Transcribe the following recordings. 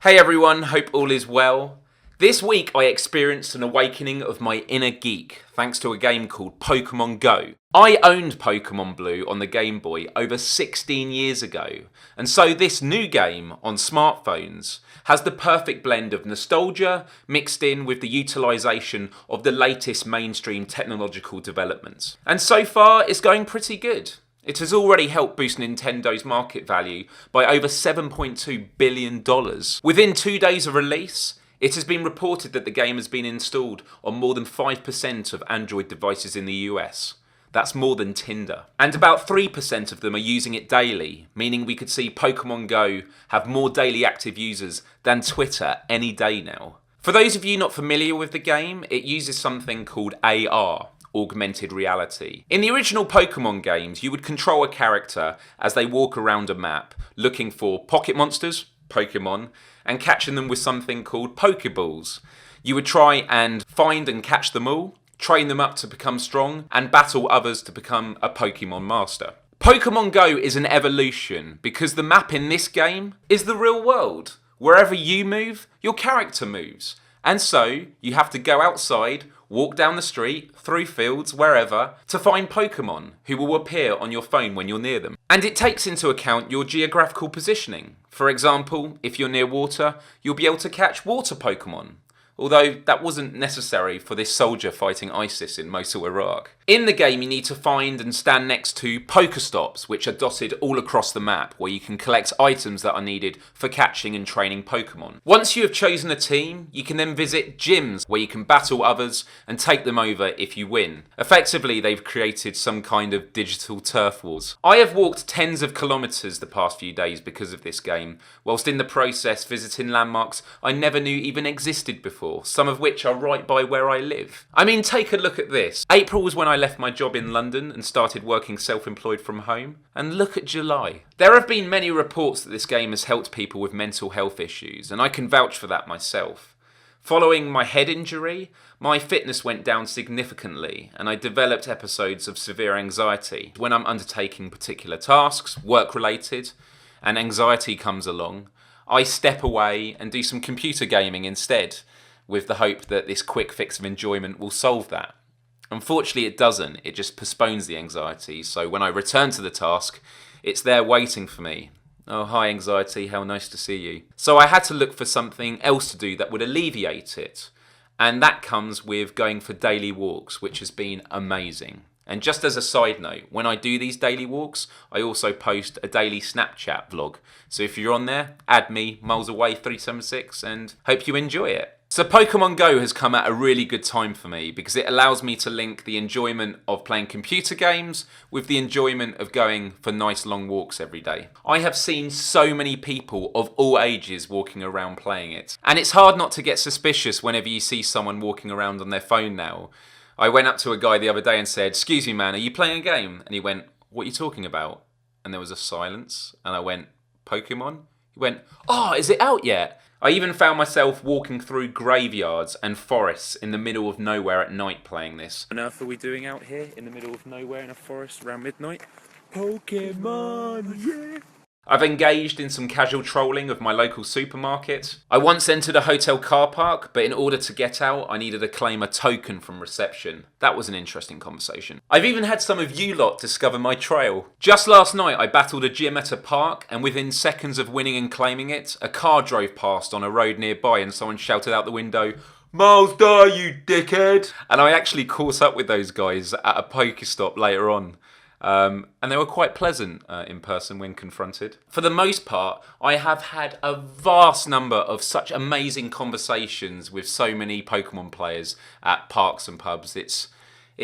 Hey everyone, hope all is well. This week I experienced an awakening of my inner geek thanks to a game called Pokémon GO. I owned Pokémon Blue on the Game Boy over 16 years ago, and so this new game on smartphones has the perfect blend of nostalgia mixed in with the utilisation of the latest mainstream technological developments. And so far it's going pretty good. It has already helped boost Nintendo's market value by over $7.2 billion. Within 2 days of release, it has been reported that the game has been installed on more than 5% of Android devices in the US. That's more than Tinder. And about 3% of them are using it daily, meaning we could see Pokémon GO have more daily active users than Twitter any day now. For those of you not familiar with the game, it uses something called AR. Augmented reality. In the original Pokemon games, you would control a character as they walk around a map looking for pocket monsters, Pokemon, and catching them with something called Pokeballs. You would try and find and catch them all, train them up to become strong, and battle others to become a Pokemon master. Pokemon GO is an evolution because the map in this game is the real world. Wherever you move, your character moves. And so, you have to go outside, walk down the street, through fields, wherever, to find Pokemon who will appear on your phone when you're near them. And it takes into account your geographical positioning. For example, if you're near water, you'll be able to catch water Pokemon. Although that wasn't necessary for this soldier fighting ISIS in Mosul, Iraq. In the game, you need to find and stand next to Pokestops, which are dotted all across the map, where you can collect items that are needed for catching and training Pokemon. Once you have chosen a team, you can then visit gyms, where you can battle others and take them over if you win. Effectively, they've created some kind of digital turf wars. I have walked tens of kilometres the past few days because of this game, whilst in the process visiting landmarks I never knew even existed before. Some of which are right by where I live. I mean, take a look at this. April was when I left my job in London and started working self-employed from home. And look at July. There have been many reports that this game has helped people with mental health issues, and I can vouch for that myself. Following my head injury, my fitness went down significantly, and I developed episodes of severe anxiety. When I'm undertaking particular tasks, work-related, and anxiety comes along, I step away and do some computer gaming instead, with the hope that this quick fix of enjoyment will solve that. Unfortunately it doesn't, it just postpones the anxiety, so when I return to the task, it's there waiting for me. Oh, hi anxiety, how nice to see you. So I had to look for something else to do that would alleviate it, and that comes with going for daily walks, which has been amazing. And just as a side note, when I do these daily walks, I also post a daily Snapchat vlog. So if you're on there, add me, milesaway376, and hope you enjoy it. So Pokemon GO has come at a really good time for me because it allows me to link the enjoyment of playing computer games with the enjoyment of going for nice long walks every day. I have seen so many people of all ages walking around playing it. And it's hard not to get suspicious whenever you see someone walking around on their phone now. I went up to a guy the other day and said, "Excuse me man, are you playing a game?" And he went, "What are you talking about?" And there was a silence and I went, "Pokemon?" He went, "Oh, is it out yet?" I even found myself walking through graveyards and forests in the middle of nowhere at night playing this. What on earth are we doing out here in the middle of nowhere in a forest around midnight? Pokemon, yeah! I've engaged in some casual trolling of my local supermarket. I once entered a hotel car park, but in order to get out, I needed to claim a token from reception. That was an interesting conversation. I've even had some of you lot discover my trail. Just last night, I battled a gym at a park, and within seconds of winning and claiming it, a car drove past on a road nearby and someone shouted out the window, "Myles, Dyer, you dickhead!" And I actually caught up with those guys at a Pokestop later on. And they were quite pleasant in person when confronted. For the most part, I have had a vast number of such amazing conversations with so many Pokemon players at parks and pubs. It's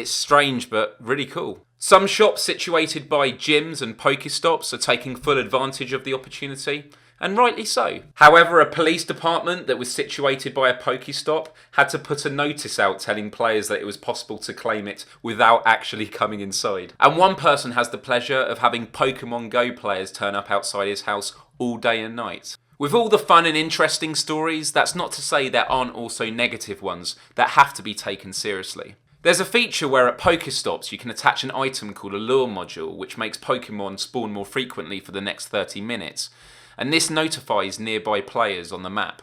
strange but really cool. Some shops situated by gyms and Pokestops are taking full advantage of the opportunity. And rightly so. However, a police department that was situated by a Pokestop had to put a notice out telling players that it was possible to claim it without actually coming inside. And one person has the pleasure of having Pokemon GO players turn up outside his house all day and night. With all the fun and interesting stories, that's not to say there aren't also negative ones that have to be taken seriously. There's a feature where at Pokestops you can attach an item called a lure module which makes Pokemon spawn more frequently for the next 30 minutes. and this notifies nearby players on the map.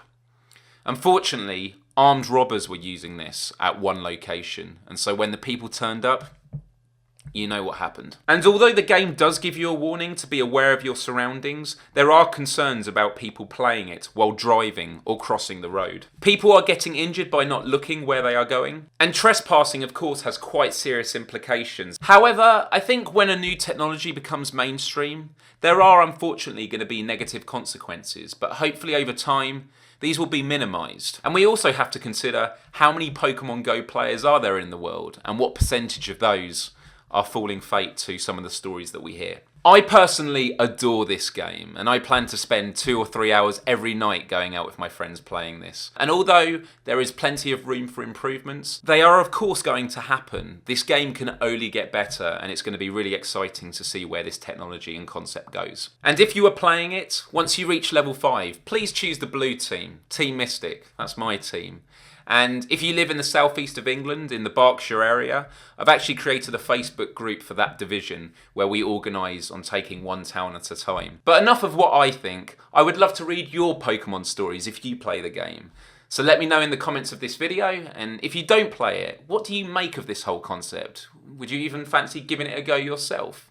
Unfortunately, armed robbers were using this at one location, and so when the people turned up, you know what happened. And although the game does give you a warning to be aware of your surroundings, there are concerns about people playing it while driving or crossing the road. People are getting injured by not looking where they are going, and trespassing of course has quite serious implications. However, I think when a new technology becomes mainstream, there are unfortunately going to be negative consequences, but hopefully over time, these will be minimised. And we also have to consider how many Pokémon GO players are there in the world, and what percentage of those are falling fate to some of the stories that we hear. I personally adore this game, and I plan to spend 2 or 3 hours every night going out with my friends playing this. And although there is plenty of room for improvements, they are of course going to happen. This game can only get better, and it's going to be really exciting to see where this technology and concept goes. And if you are playing it, once you reach level 5, please choose the blue team, Team Mystic. That's my team. And if you live in the southeast of England, in the Berkshire area, I've actually created a Facebook group for that division where we organise on taking one town at a time. But enough of what I think. I would love to read your Pokemon stories if you play the game. So let me know in the comments of this video, and if you don't play it, what do you make of this whole concept? Would you even fancy giving it a go yourself?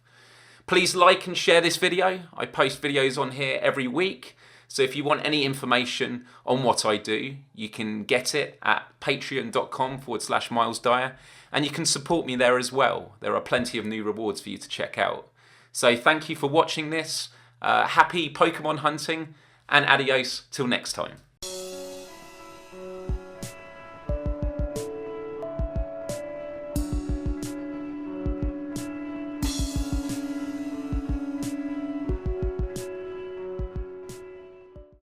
Please like and share this video. I post videos on here every week. So if you want any information on what I do, you can get it at patreon.com/Myles Dyer, and you can support me there as well. There are plenty of new rewards for you to check out. So thank you for watching this, happy Pokemon hunting, and adios till next time.